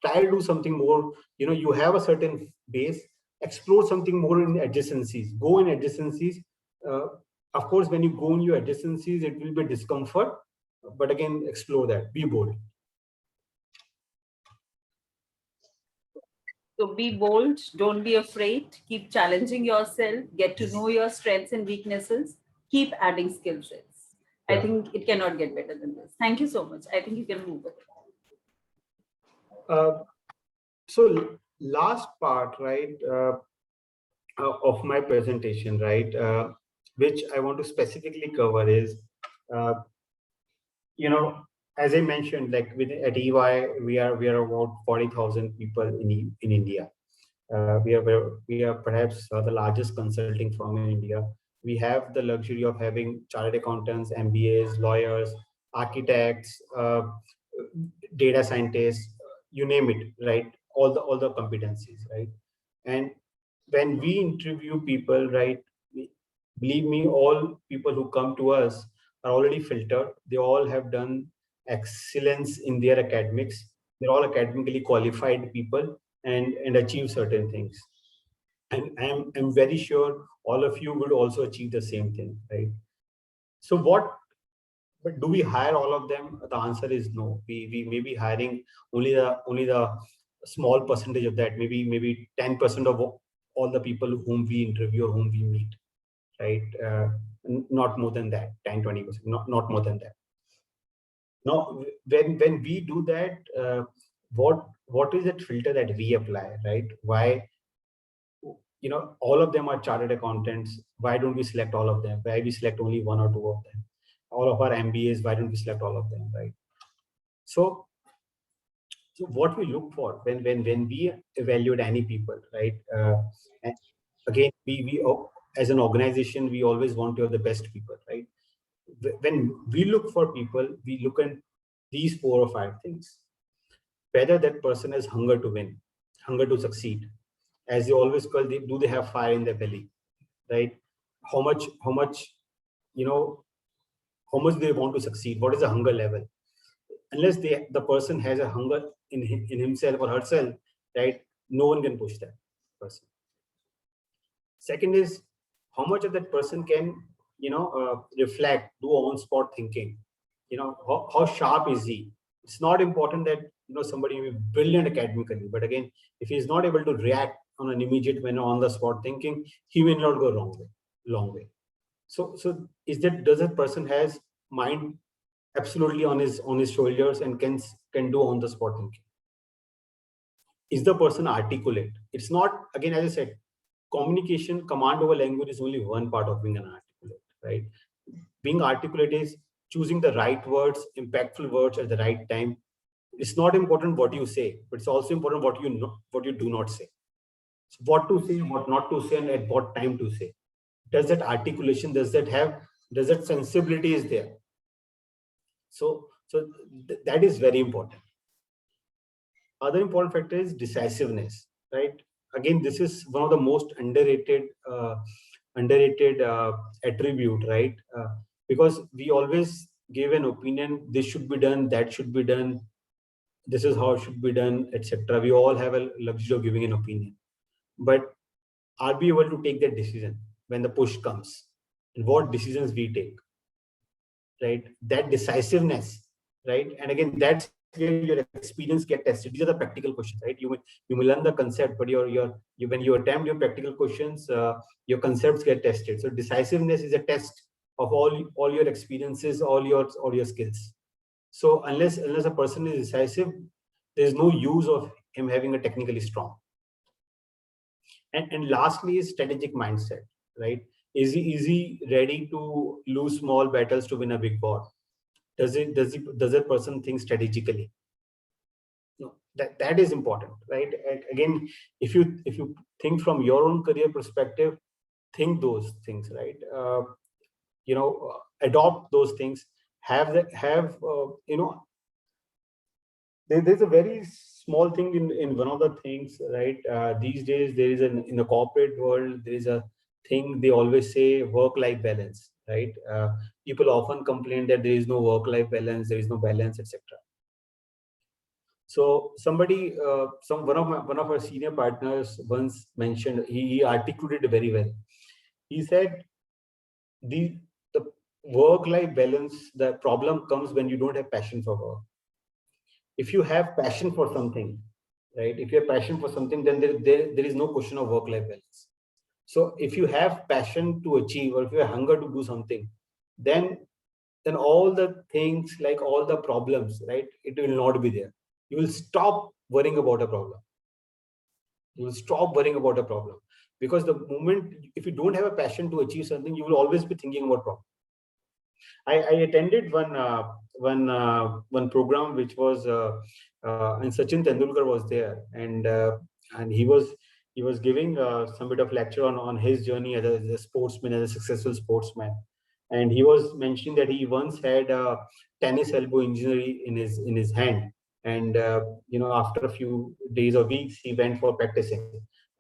Try to do something more. You have a certain base. Explore something more in adjacencies. Go in adjacencies. Of course, when you go in your adjacencies, it will be discomfort. But again, explore that. Be bold. So be bold. Don't be afraid. Keep challenging yourself. Get to know your strengths and weaknesses. Keep adding skill sets. Yeah. I think it cannot get better than this. Thank you so much. I think you can move it. So last part, right, of my presentation, right, which I want to specifically cover is, as I mentioned, like at EY, we are about 40,000 people in India. We are perhaps the largest consulting firm in India. We have the luxury of having chartered accountants, MBAs, lawyers, architects, data scientists, you name it, right? All the competencies, right? And when we interview people, right, believe me, all people who come to us are already filtered. They all have done excellence in their academics. they're all academically qualified people and achieve certain things. And I'm very sure all of you would also achieve the same thing, right? So but do we hire all of them? The answer is no. We may be hiring only the small percentage of that, maybe 10% of all the people whom we interview or whom we meet, right? Not more than that, 10-20%, not more than that. Now, when we do that, what is that filter that we apply, right? Why, all of them are chartered accountants. Why don't we select all of them? Why we select only one or two of them? All of our MBAs, why don't we select all of them, right? So what we look for when we evaluate any people, right? And again, we as an organization, we always want to have the best people, right? When we look for people, we look at these 4 or 5 things. Whether that person has hunger to win, hunger to succeed, as they always call, do they have fire in their belly, right? How much they want to succeed? What is the hunger level? Unless the person has a hunger in himself or herself, right? No one can push that person. Second is how much of that person can, reflect, do on-spot thinking. How sharp is he? It's not important that somebody may be brilliant academically, but again, if he's not able to react on an immediate manner, on the spot thinking, he may not go long way. So does that person has mind absolutely on his shoulders and can do on the spot thinking? Is the person articulate? It's not, again, as I said, communication, command over language is only one part of being an articulate, right? Being articulate is choosing the right words, impactful words at the right time. It's not important what you say, but it's also important what you do not say. So what to say, what not to say, and at what time to say. Does that articulation, does that sensibility is there? So that is very important. Other important factor is decisiveness, right? Again, this is one of the most underrated attribute, right? Because we always give an opinion, this should be done, that should be done, this is how it should be done, etc. We all have a luxury of giving an opinion, but are we able to take that decision when the push comes? And what decisions we take, right? That decisiveness, right? And again, that's where your experience get tested. These are the practical questions, right? You will learn the concept, but when you attempt your practical questions, your concepts get tested. So decisiveness is a test of all your experiences, all your skills. So unless a person is decisive, there's no use of him having a technically strong. And lastly is strategic mindset, right? Is he ready to lose small battles to win a big war? Does that person think strategically? No, that is important, right? And again, if you think from your own career perspective, think those things, right? Adopt those things. There's a very small thing in one of the things, right? These days there is in the corporate world, there is a thing they always say, work-life balance, right? People often complain that there is no work-life balance, there is no balance, etc. So one of our senior partners once mentioned, he articulated very well. He said, the work-life balance, the problem comes when you don't have passion for work. If you have passion for something, right? If you have passion for something, then there is no question of work-life balance. So if you have passion to achieve, or if you have hunger to do something, then all the things, like all the problems, right? It will not be there. You will stop worrying about a problem. You will stop worrying about a problem, because the moment, if you don't have a passion to achieve something, you will always be thinking about problem. I attended one program which was and Sachin Tendulkar was there, and he was giving some bit of lecture on his journey as a sportsman, as a successful sportsman, and he was mentioning that he once had a tennis elbow injury in his hand, and after a few days or weeks he went for practicing,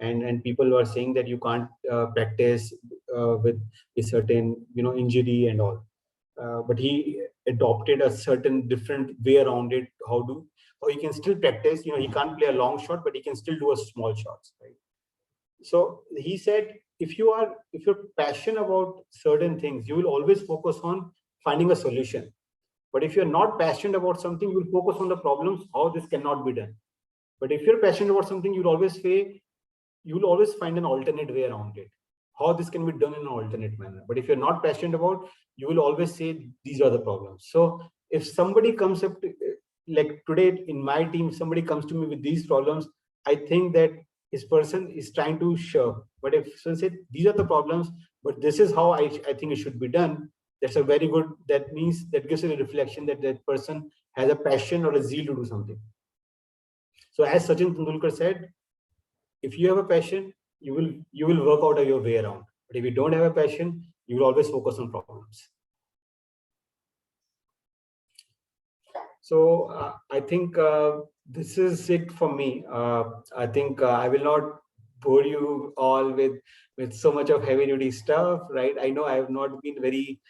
and people were saying that you can't practice with a certain injury and all. But he adopted a certain different way around it, or he can still practice. He can't play a long shot, but he can still do a small shots, right? So he said, if you're passionate about certain things, you will always focus on finding a solution. But if you're not passionate about something, you will focus on the problems, how this cannot be done. But if you're passionate about something, you'll always find an alternate way around it, how this can be done in an alternate manner. But if you're not passionate about, you will always say these are the problems. So if somebody comes up to, like today in my team, somebody comes to me with these problems, I think that this person is trying to shove. But if someone said these are the problems, but this is how I think it should be done, that's a very good, that means that gives a reflection that that person has a passion or a zeal to do something. So as Sachin Tendulkar said, if you have a passion, you will work out your way around. But if you don't have a passion, you will always focus on problems. So I think this is it for me. I think I will not bore you all with so much of heavy duty stuff, right? I know I have not been very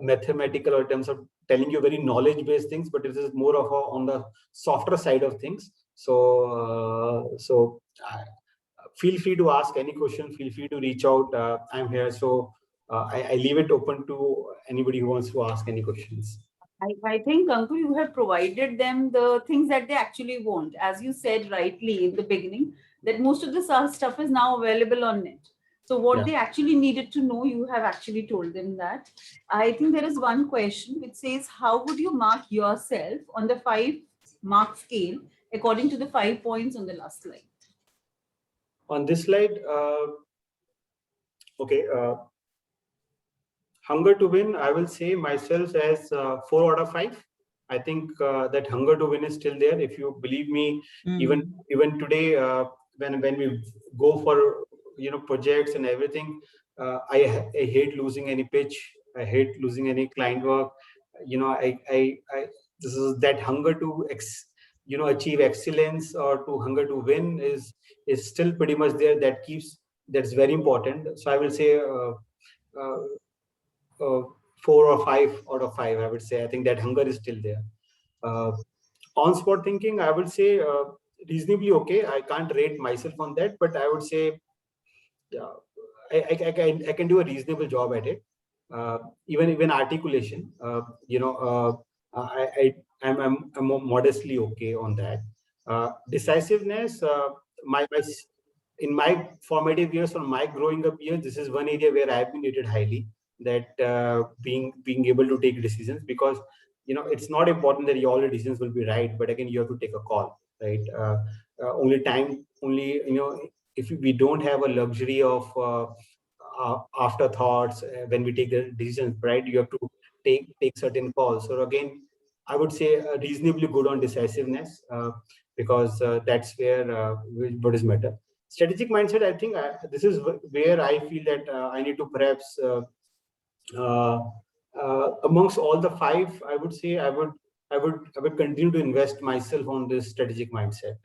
mathematical in terms of telling you very knowledge based things, but it is more of on the softer side of things. So feel free to ask any question, feel free to reach out. I'm here. So I leave it open to anybody who wants to ask any questions. I think, Ankur, you have provided them the things that they actually want. As you said rightly in the beginning, that most of the stuff is now available on net. So what they actually needed to know, you have actually told them that. I think there is one question which says, how would you mark yourself on the 5-mark scale according to the 5 points on the last slide? On this slide, hunger to win, I will say myself as 4 out of 5. I think that hunger to win is still there. If you believe me, even today, when we go for projects and everything, I hate losing any pitch. I hate losing any client work. This is that hunger to achieve excellence, or to hunger to win is still pretty much there. That's very important. So I will say 4 or 5 out of 5. I would say I think that hunger is still there. On spot thinking, I would say reasonably okay. I can't rate myself on that, but I would say I can do a reasonable job at it. Even articulation, I'm modestly okay on that. Decisiveness, in my formative years or my growing up years, this is one area where I have been rated highly, that being able to take decisions, because it's not important that all the decisions will be right, but again you have to take a call, right? If we don't have a luxury of afterthoughts when we take the decisions, right? You have to take certain calls. So again, I would say reasonably good on decisiveness, because that's where what is matter. Strategic mindset, I think this is where I feel that I need to perhaps amongst all the 5, I would say I would continue to invest myself on this strategic mindset.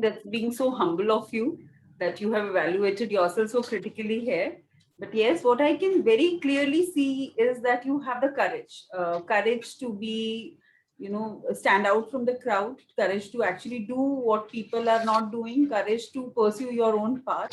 That's being so humble of you, that you have evaluated yourself so critically here. But yes, what I can very clearly see is that you have the courage to be, stand out from the crowd, courage to actually do what people are not doing, courage to pursue your own path.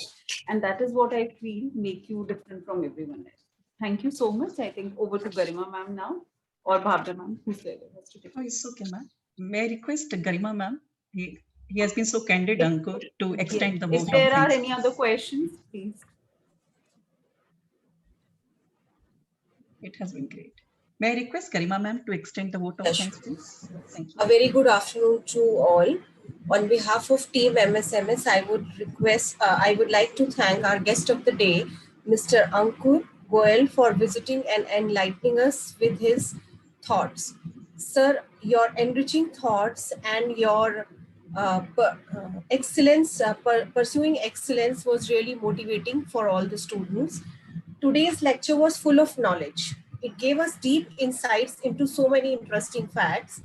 And that is what I feel make you different from everyone else. Thank you so much. I think over to Garima ma'am now, or Bhavna ma'am, whosoever has to take. Oh, it's okay, ma'am. May I request Garima ma'am? He has been so candid, Ankur, to extend the vote. If there are any other questions, please. It has been great. May I request Garima ma'am to extend the vote of thanks, please? Thank you. A very good afternoon to all. On behalf of Team MSMS, I would like to thank our guest of the day, Mr. Ankur Goel, for visiting and enlightening us with his thoughts. Sir, your enriching thoughts and your pursuing excellence was really motivating for all the students. Today's lecture was full of knowledge. It gave us deep insights into so many interesting facts.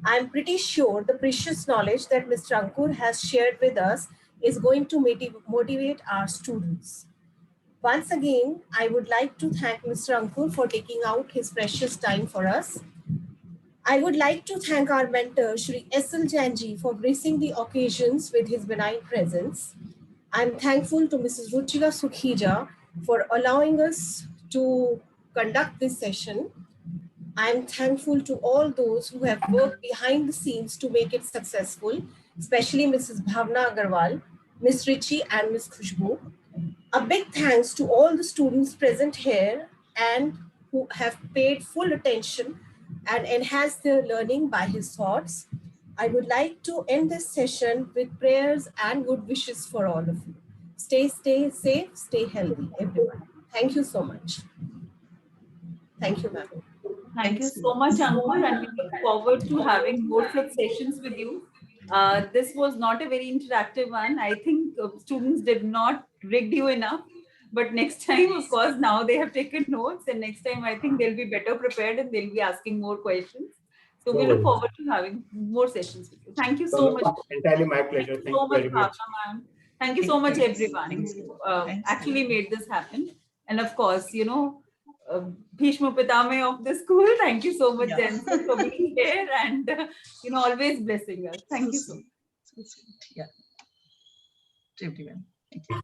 I'm pretty sure the precious knowledge that Mr. Ankur has shared with us is going to motivate our students. Once again, I would like to thank Mr. Ankur for taking out his precious time for us. I would like to thank our mentor, Shri S.L. Janji, for gracing the occasions with his benign presence. I'm thankful to Mrs. Ruchika Sukhija for allowing us to conduct this session. I'm thankful to all those who have worked behind the scenes to make it successful, especially Mrs. Bhavna Agarwal, Ms. Richi, and Ms. Khushbu. A big thanks to all the students present here and who have paid full attention and enhanced their learning by his thoughts. I would like to end this session with prayers and good wishes for all of you. Stay safe, stay healthy, everyone. Thank you so much. Thank you, ma'am. Thank you Thanks. so much, Ankur, and we look forward to having more such sessions with you. This was not a very interactive one. I think students did not rig you enough. But next time, of course, now they have taken notes, and next time I think they'll be better prepared and they'll be asking more questions. So we look forward to having more sessions with you. Thank you so much. Entirely my pleasure. Thank you so much, Bhavna, ma'am. Thank you so much, Thanks. everyone Thanks. who Thanks. actually made this happen. And of course, you know, Bhishma Pitame of the school. Thank you so much, Yeah. Jen, sir, for being here and you know, always blessing us. Thank you so much. So sweet. Yeah. To everyone. Thank you.